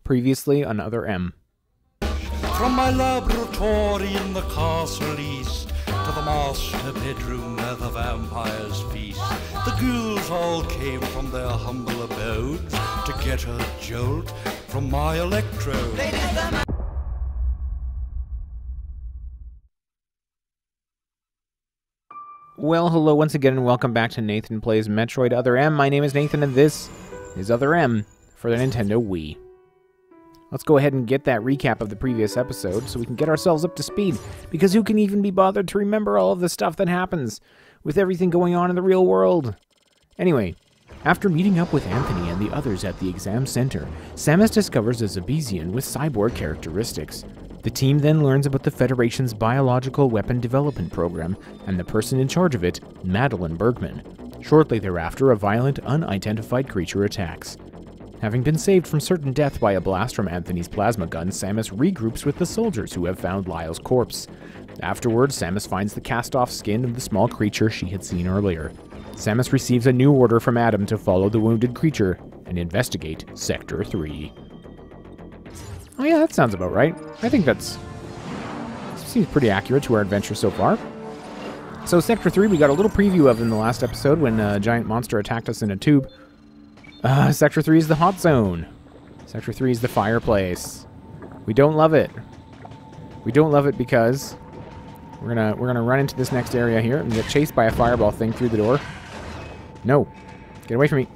Previously on Other M. From my laboratory in the castle east to the master bedroom where the vampires feast, the ghouls all came from their humble abodes to get a jolt from my electrode. Well, hello once again and welcome back to Nathan Plays Metroid Other M. My name is Nathan and this is Other M for the Nintendo Wii. Let's go ahead and get that recap of the previous episode so we can get ourselves up to speed, because who can even be bothered to remember all of the stuff that happens with everything going on in the real world? Anyway, after meeting up with Anthony and the others at the exam center, Samus discovers a Zebesian with cyborg characteristics. The team then learns about the Federation's biological weapon development program and the person in charge of it, Madeline Bergman. Shortly thereafter, a violent, unidentified creature attacks. Having been saved from certain death by a blast from Anthony's plasma gun, Samus regroups with the soldiers who have found Lyle's corpse. Afterwards, Samus finds the cast-off skin of the small creature she had seen earlier. Samus receives a new order from Adam to follow the wounded creature and investigate Sector 3. Oh yeah, that sounds about right. I think seems pretty accurate to our adventure so far. So Sector 3 we got a little preview of in the last episode when a giant monster attacked us in a tube. Sector 3 is the hot zone. Sector 3 is the fireplace. We don't love it. We don't love it because we're gonna run into this next area here and get chased by a fireball thing through the door. No. Get away from me.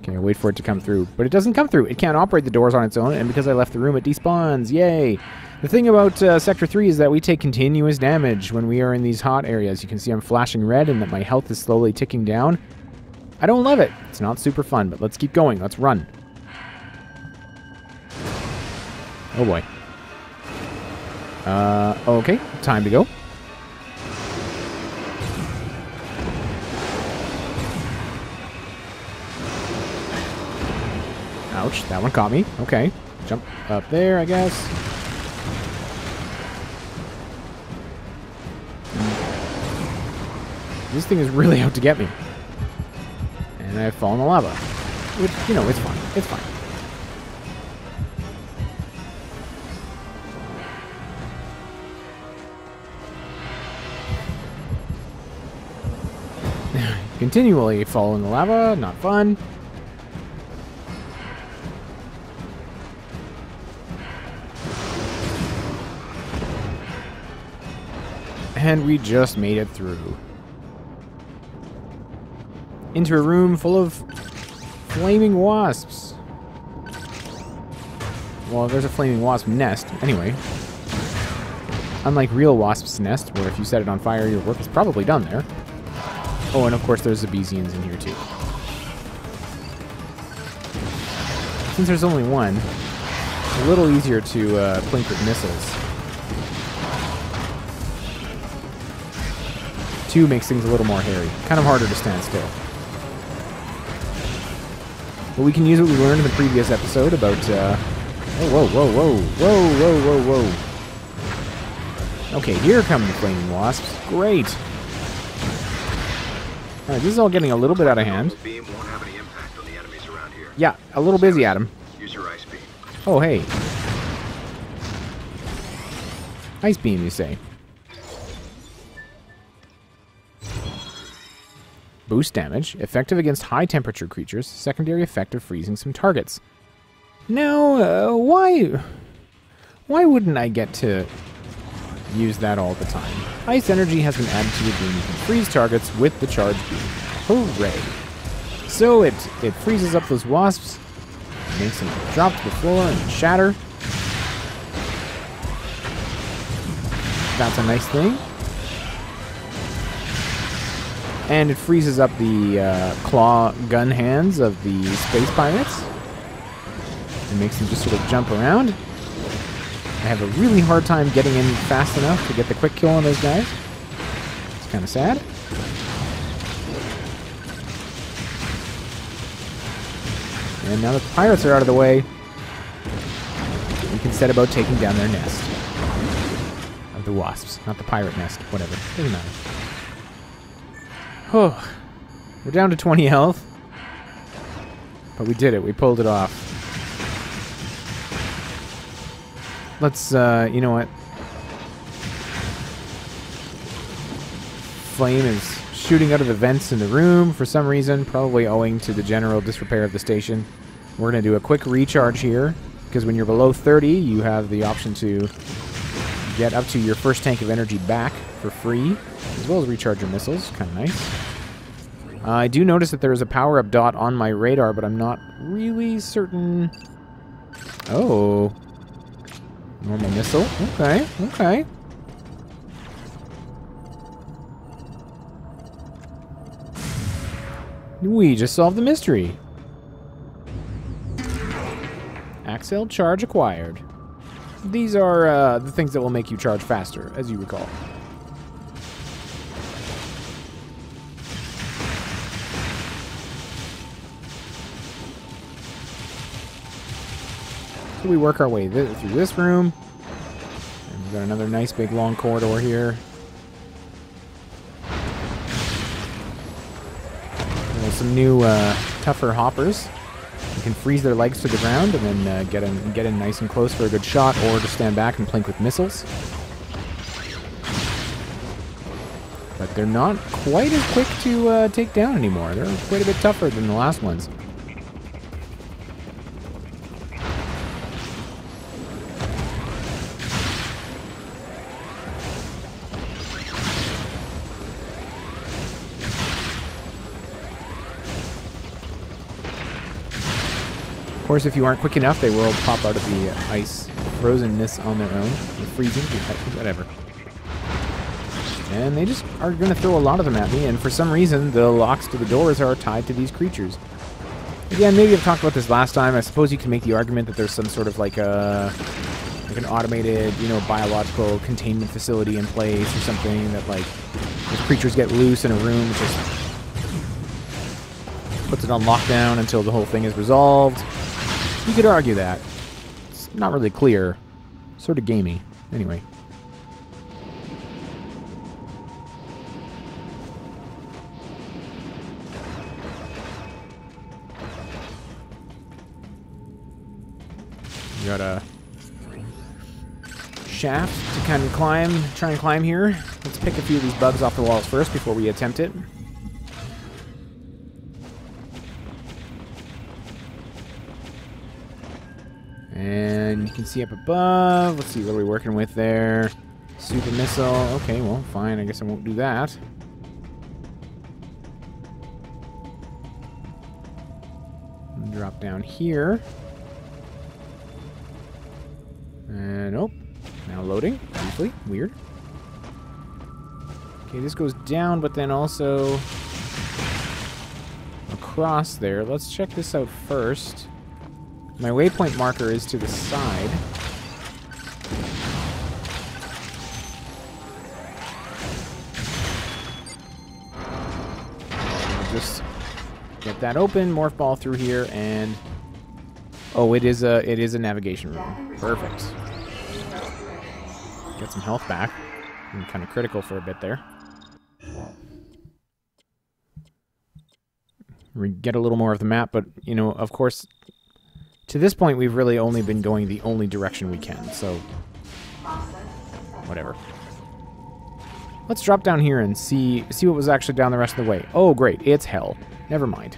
Okay, wait for it to come through. But it doesn't come through. It can't operate the doors on its own, and because I left the room, it despawns. Yay! The thing about Sector 3 is that we take continuous damage when we are in these hot areas. You can see I'm flashing red and that my health is slowly ticking down. I don't love it. It's not super fun, but let's keep going. Let's run. Oh boy. Okay. Time to go. Ouch. That one caught me. Okay. Jump up there, I guess. This thing is really out to get me. And I fall in the lava. Which, you know, it's fine. It's fine. Continually fall in the lava. Not fun. And we just made it through. Into a room full of flaming wasps. Well, there's a flaming wasp nest. Anyway. Unlike real wasp's nest, where if you set it on fire, your work is probably done there. Oh, and of course there's Zebesians in here too. Since there's only one, it's a little easier to plink with missiles. 2 makes things a little more hairy. Kind of harder to stand still. But we can use what we learned in the previous episode about, oh, whoa, whoa, whoa, whoa, whoa, whoa, whoa. Okay, here come the flaming wasps. Great. Alright, this is all getting a little bit out of hand. Beam won't have any impact on the enemies around here. Yeah, a little busy, Adam. Use your ice beam. Oh, hey. Ice beam, you say? Boost damage, effective against high-temperature creatures, secondary effect of freezing some targets. Now, why wouldn't I get to use that all the time? Ice energy has been added to your beam. You can freeze targets with the charge beam. Hooray! So it freezes up those wasps, makes them drop to the floor and shatter. That's a nice thing. And it freezes up the claw gun hands of the space pirates. It makes them just sort of jump around. I have a really hard time getting in fast enough to get the quick kill on those guys. It's kind of sad. And now that the pirates are out of the way, we can set about taking down their nest. Of the wasps, not the pirate nest, whatever. Doesn't matter. Oh, we're down to 20 health. But we did it. We pulled it off. Let's, you know what? Flame is shooting out of the vents in the room for some reason, probably owing to the general disrepair of the station. We're going to do a quick recharge here, because when you're below 30, you have the option to get up to your first tank of energy back for free, as well as recharge your missiles. Kind of nice. I do notice that there is a power-up dot on my radar, but I'm not really certain... Oh. Normal missile. Okay, okay. We just solved the mystery. Axel charge acquired. These are the things that will make you charge faster, as you recall. So we work our way through this room. And we've got another nice big long corridor here. There's some new tougher hoppers. You can freeze their legs to the ground and then get in nice and close for a good shot, or just stand back and plink with missiles. But they're not quite as quick to take down anymore. They're quite a bit tougher than the last ones. Of course, if you aren't quick enough, they will pop out of the ice frozenness on their own. Or freezing, whatever. And they just are going to throw a lot of them at me, and for some reason, the locks to the doors are tied to these creatures. Again, maybe I've talked about this last time. I suppose you can make the argument that there's some sort of like an automated, you know, biological containment facility in place or something that, like, if creatures get loose in a room, it just puts it on lockdown until the whole thing is resolved. You could argue that. It's not really clear. Sort of gamey. Anyway. We got a shaft to kind of try and climb here. Let's pick a few of these bugs off the walls first before we attempt it. And you can see up above. Let's see, what are we working with there? Super missile. Okay, well, fine. I guess I won't do that. Drop down here. And nope. Now loading. Briefly. Weird. Okay, this goes down, but then also across there. Let's check this out first. My waypoint marker is to the side. I'll just get that open, morph ball through here, and oh, it is a navigation room. Perfect. Get some health back. I'm kind of critical for a bit there. We get a little more of the map, but you know, of course, to this point, we've really only been going the only direction we can, so whatever. Let's drop down here and see what was actually down the rest of the way. Oh, great, it's hell. Never mind.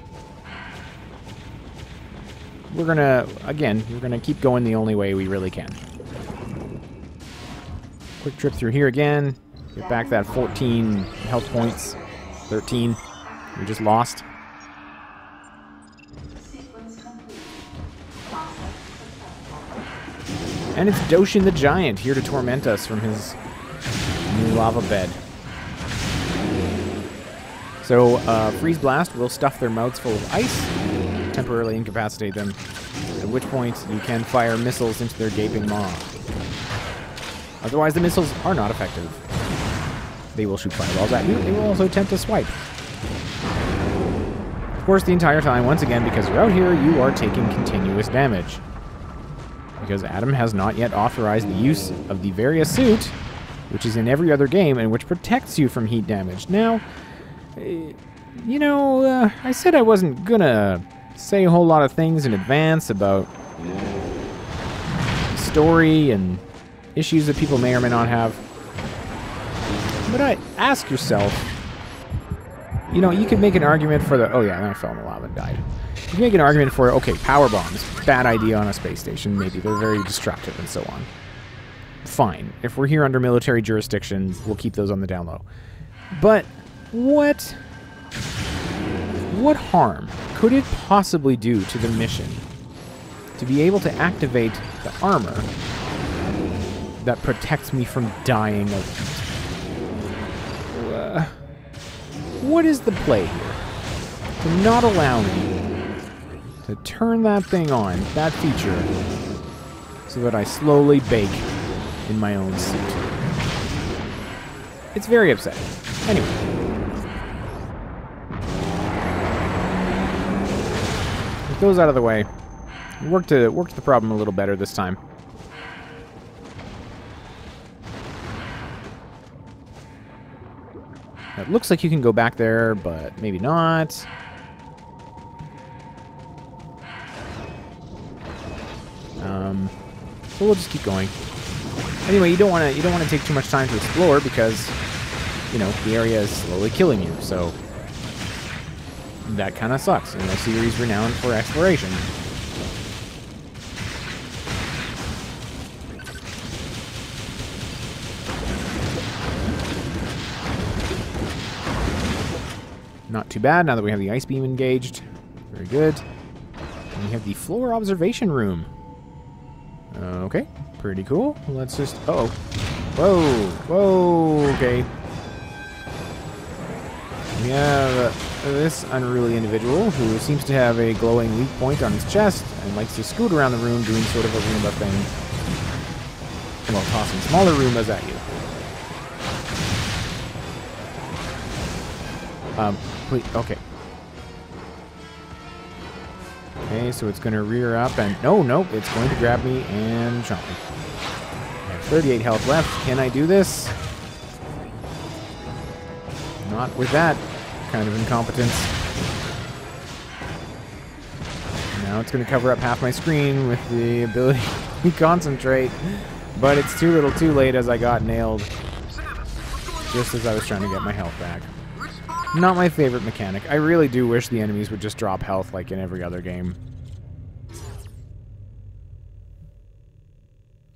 We're gonna keep going the only way we really can. Quick trip through here again. Get back that 14 health points. 13. We just lost. And it's Doshin the Giant, here to torment us from his new lava bed. So, Freeze Blast will stuff their mouths full of ice, temporarily incapacitate them, at which point you can fire missiles into their gaping maw. Otherwise, the missiles are not effective. They will shoot fireballs at you. They will also attempt to swipe. Of course, the entire time, once again, because you're out here, you are taking continuous damage. Because Adam has not yet authorized the use of the various suit, which is in every other game, and which protects you from heat damage. Now, you know, I said I wasn't gonna say a whole lot of things in advance about story and issues that people may or may not have. But I ask yourself, you know, you could make an argument for the... Oh yeah, I fell in the lava and died. You can make an argument for, okay, power bombs, bad idea on a space station, maybe. They're very destructive and so on. Fine. If we're here under military jurisdiction, we'll keep those on the down low. But what harm could it possibly do to the mission to be able to activate the armor that protects me from dying of heat? What is the play here? To not allow me to turn that thing on, that feature, so that I slowly bake in my own suit. It's very upsetting. Anyway. With those out of the way, worked the problem a little better this time. It looks like you can go back there, but maybe not. So we'll just keep going. Anyway, you don't want to take too much time to explore because, you know, the area is slowly killing you. So that kind of sucks in a series renowned for exploration. Not too bad now that we have the ice beam engaged. Very good. And we have the floor observation room. Okay, pretty cool. Let's just... Uh-oh. Whoa. Whoa, okay. We have this unruly individual who seems to have a glowing weak point on his chest and likes to scoot around the room doing sort of a Roomba thing while tossing smaller Roombas at you. Please, okay. Okay, so it's going to rear up and... No, it's going to grab me and chomp me. I have 38 health left. Can I do this? Not with that kind of incompetence. Now it's going to cover up half my screen with the ability to concentrate. But it's too little too late as I got nailed. Just as I was trying to get my health back. Not my favorite mechanic. I really do wish the enemies would just drop health like in every other game.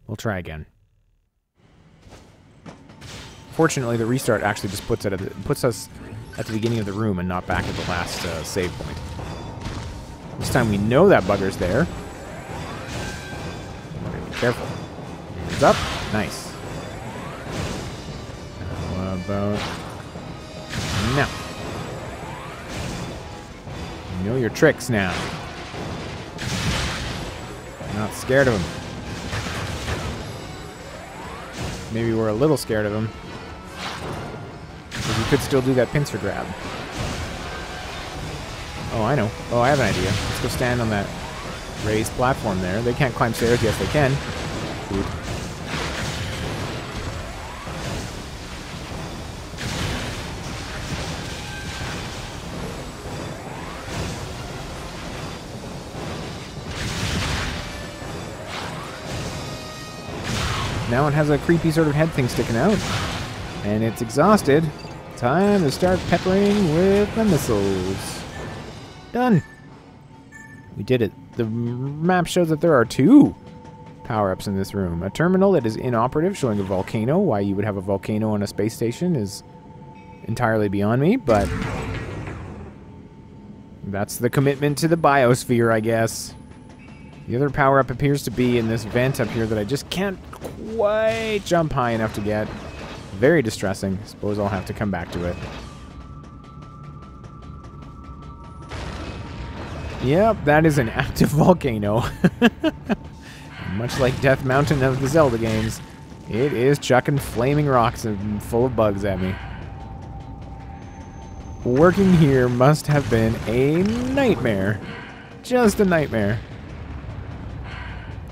We'll try again. Fortunately, the restart actually just puts us at the beginning of the room and not back at the last save point. This time we know that bugger's there. Be careful. Hands up. Nice. How about... now. You know your tricks now. I'm not scared of him. Maybe we're a little scared of him. Because we could still do that pincer grab. Oh, I know. Oh, I have an idea. Let's go stand on that raised platform there. They can't climb stairs. Yes, they can. Good. Now it has a creepy sort of head thing sticking out. And it's exhausted. Time to start peppering with the missiles. Done. We did it. The map shows that there are 2 power-ups in this room. A terminal that is inoperative, showing a volcano. Why you would have a volcano on a space station is entirely beyond me, but that's the commitment to the biosphere, I guess. The other power-up appears to be in this vent up here that I just can't quite jump high enough to get. Very distressing. Suppose I'll have to come back to it. Yep, that is an active volcano. Much like Death Mountain of the Zelda games, it is chucking flaming rocks and full of bugs at me. Working here must have been a nightmare. Just a nightmare.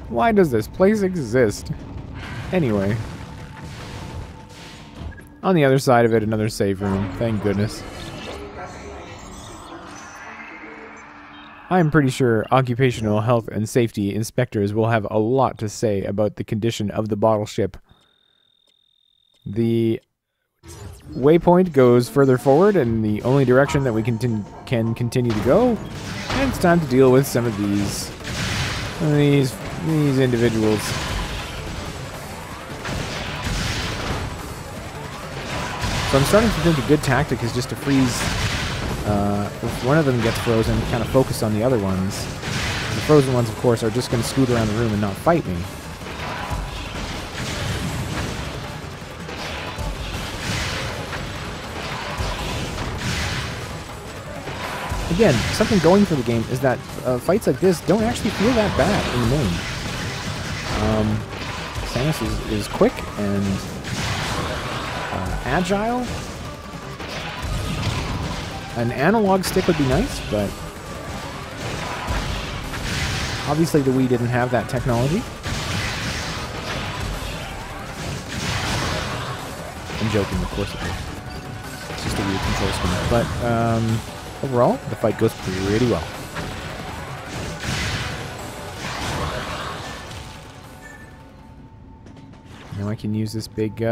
Why does this place exist? Anyway. On the other side of it, another save room. Thank goodness. I'm pretty sure occupational health and safety inspectors will have a lot to say about the condition of the bottle ship. The waypoint goes further forward in the only direction that we can continue to go, and it's time to deal with some of these individuals. So I'm starting to think a good tactic is just to freeze. If one of them gets frozen, kind of focus on the other ones. The frozen ones, of course, are just going to scoot around the room and not fight me. Again, something going for the game is that fights like this don't actually feel that bad in the main. Samus is quick and agile. An analog stick would be nice, but obviously the Wii didn't have that technology. I'm joking, of course it did. It's just a weird control scheme. But overall, the fight goes pretty well. Now I can use this big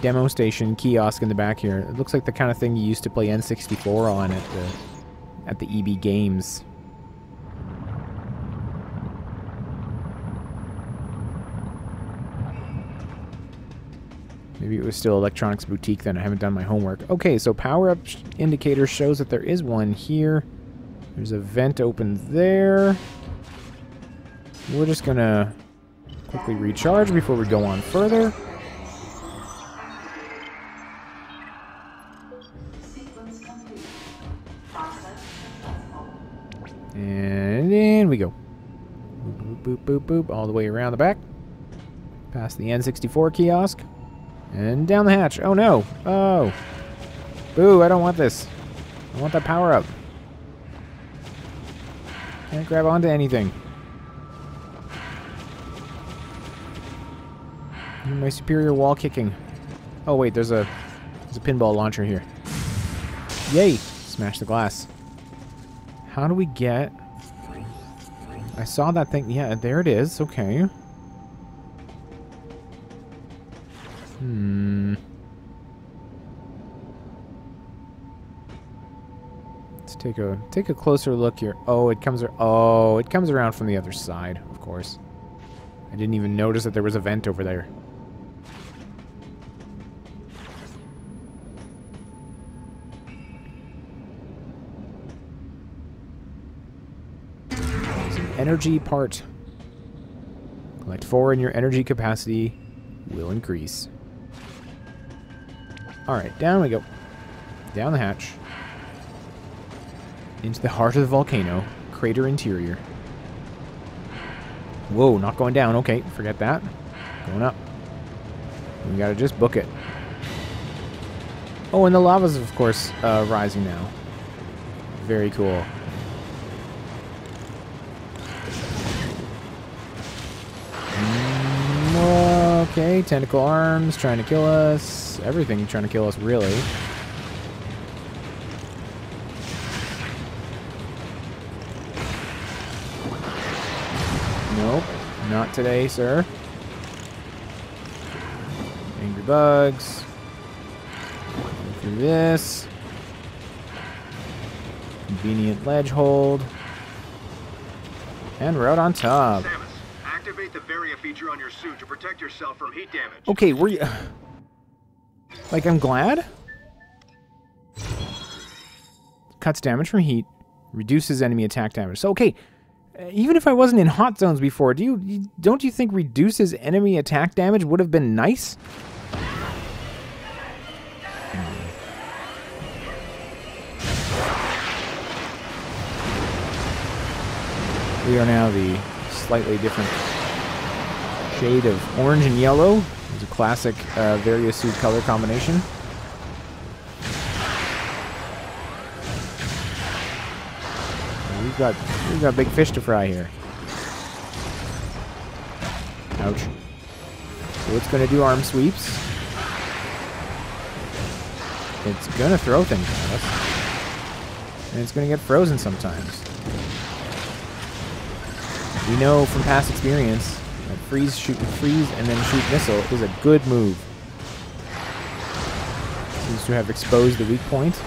demo station kiosk in the back here. It looks like the kind of thing you used to play N64 on at the EB Games. Maybe it was still Electronics Boutique then. I haven't done my homework. Okay, so power-up indicator shows that there is one here. There's a vent open there. We're just gonna quickly recharge before we go on further. And in we go. Boop, boop, boop, boop, all the way around the back. Past the N64 kiosk. And down the hatch. Oh no. Oh. Boo, I don't want this. I want that power up. Can't grab onto anything. My superior wall kicking. Oh wait, there's a pinball launcher here. Yay! Smash the glass. How do we get... I saw that thing. Yeah, there it is. Okay. Let's take a closer look here. Oh, it comes around from the other side, of course. I didn't even notice that there was a vent over there. Energy part. Collect 4 and your energy capacity will increase. Alright, down we go. Down the hatch. Into the heart of the volcano. Crater interior. Whoa, not going down. Okay, forget that. Going up. We gotta just book it. Oh, and the lava's, of course, rising now. Very cool. Okay, tentacle arms trying to kill us. Everything trying to kill us, really. Nope, not today, sir. Angry bugs. Go through this. Convenient ledge hold. And we're out on top. Activate the barrier feature on your suit to protect yourself from heat damage. Okay, were you... Like, I'm glad? Cuts damage from heat. Reduces enemy attack damage. So, okay, even if I wasn't in hot zones before, don't you think reduces enemy attack damage would have been nice? We are now the slightly different shade of orange and yellow. It's a classic various suit color combination. We've got big fish to fry here. Ouch. So it's gonna do arm sweeps. It's gonna throw things at us. And it's gonna get frozen sometimes. We know from past experience that freeze and then shoot missile is a good move. Seems to have exposed the weak point.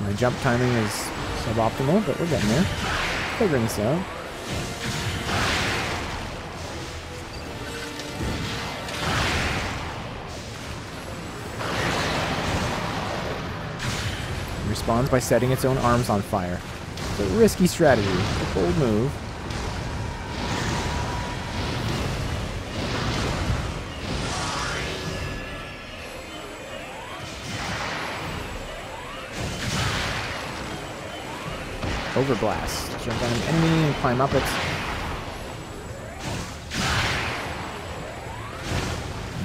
My jump timing is suboptimal, but we're getting there. Figuring this out. Responds by setting its own arms on fire. It's a risky strategy, a bold move. Overblast. Jump on an enemy and climb up it.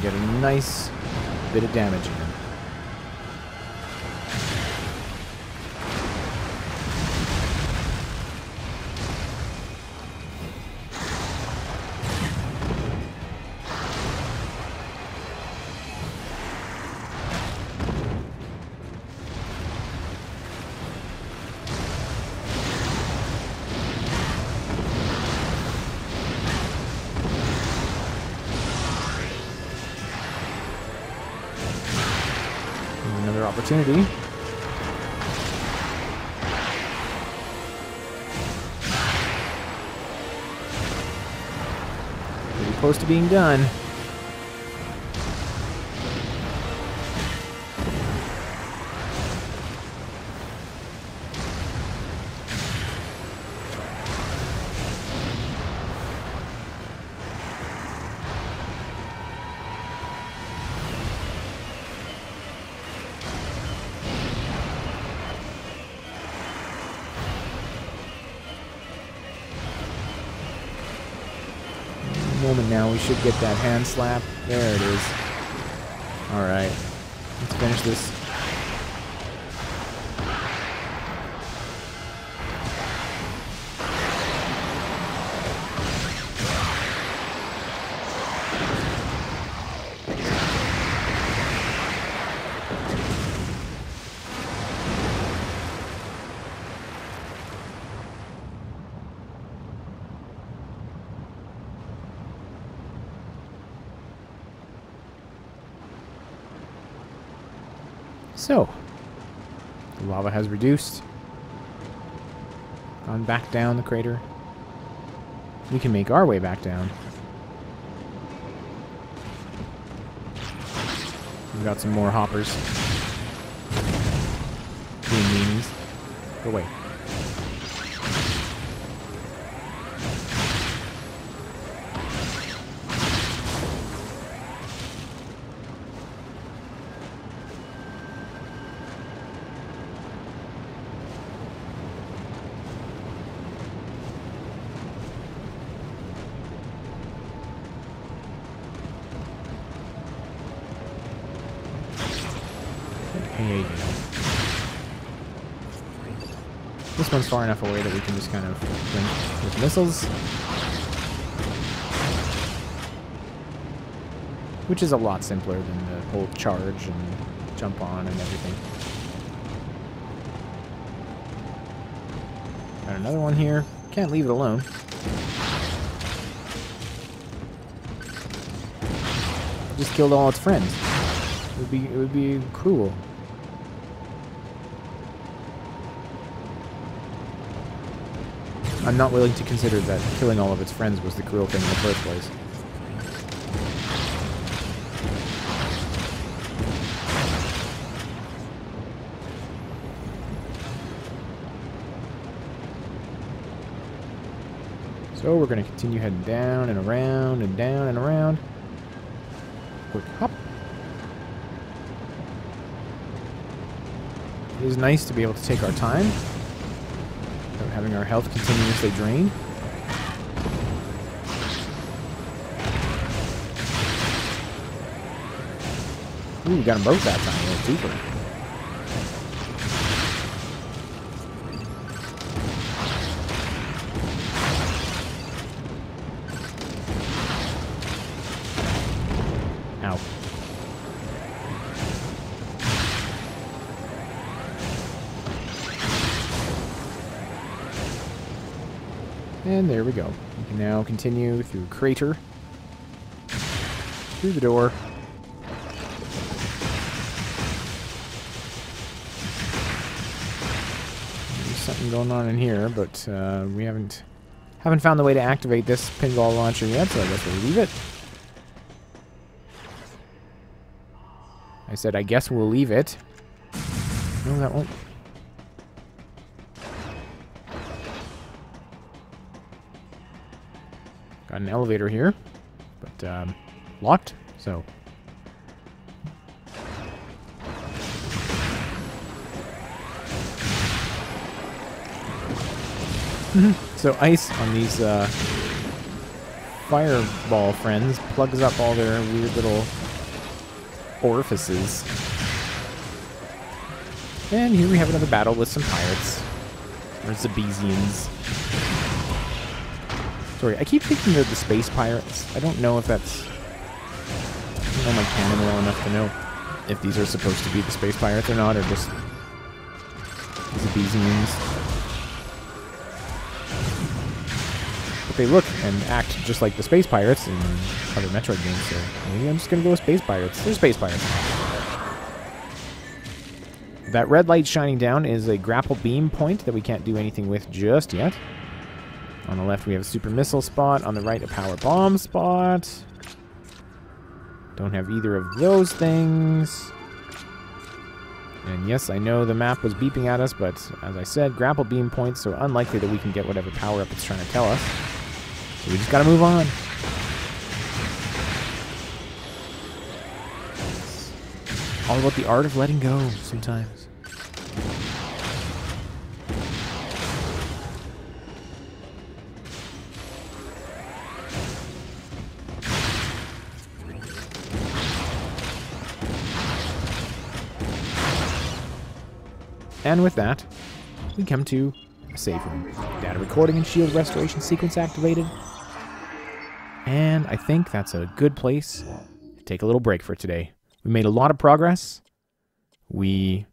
Get a nice bit of damage in. Another opportunity. Pretty close to being done. Moment now, we should get that hand slap. There it is. Alright. Let's finish this. So, the lava has reduced, gone back down the crater. We can make our way back down. We've got some more hoppers. Doing meanies. Go away. This one's far enough away that we can just kind of blink with missiles. Which is a lot simpler than the whole charge and jump on and everything. Got another one here. Can't leave it alone. Just killed all its friends. It would be cruel. I'm not willing to consider that killing all of its friends was the cruel thing in the first place. So we're going to continue heading down and around and down and around. Quick hop. It is nice to be able to take our time without having our health continuously drained. Ooh, we got them both that time. A little deeper. Ow. And there we go. We can now continue through Crater. Through the door. There's something going on in here, but we haven't found the way to activate this pinball launcher yet, so I guess we'll leave it. I said I guess we'll leave it. No, that won't. Got an elevator here, but locked, so. So ice on these fireball friends plugs up all their weird little orifices. And here we have another battle with some pirates. Or Zabesians. Sorry, I keep thinking they're the space pirates. I don't know if that's... I don't know my canon well enough to know if these are supposed to be the space pirates or not, or just Zabesians. But they look and act just like the space pirates in other Metroid games, so maybe I'm just gonna go with space pirates. They're space pirates. That red light shining down is a grapple beam point that we can't do anything with just yet. On the left we have a super missile spot. On the right a power bomb spot. Don't have either of those things. And yes, I know the map was beeping at us, but as I said, grapple beam points, so unlikely that we can get whatever power up it's trying to tell us. So we just gotta move on. All about the art of letting go sometimes. And with that, we come to a save room. Data recording and shield restoration sequence activated. And I think that's a good place to take a little break for today. We made a lot of progress. We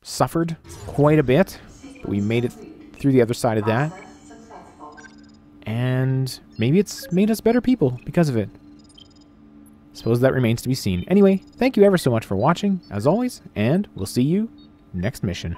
suffered quite a bit, but we made it through the other side of that. And maybe it's made us better people because of it. Suppose that remains to be seen. Anyway, thank you ever so much for watching, as always, and we'll see you next mission.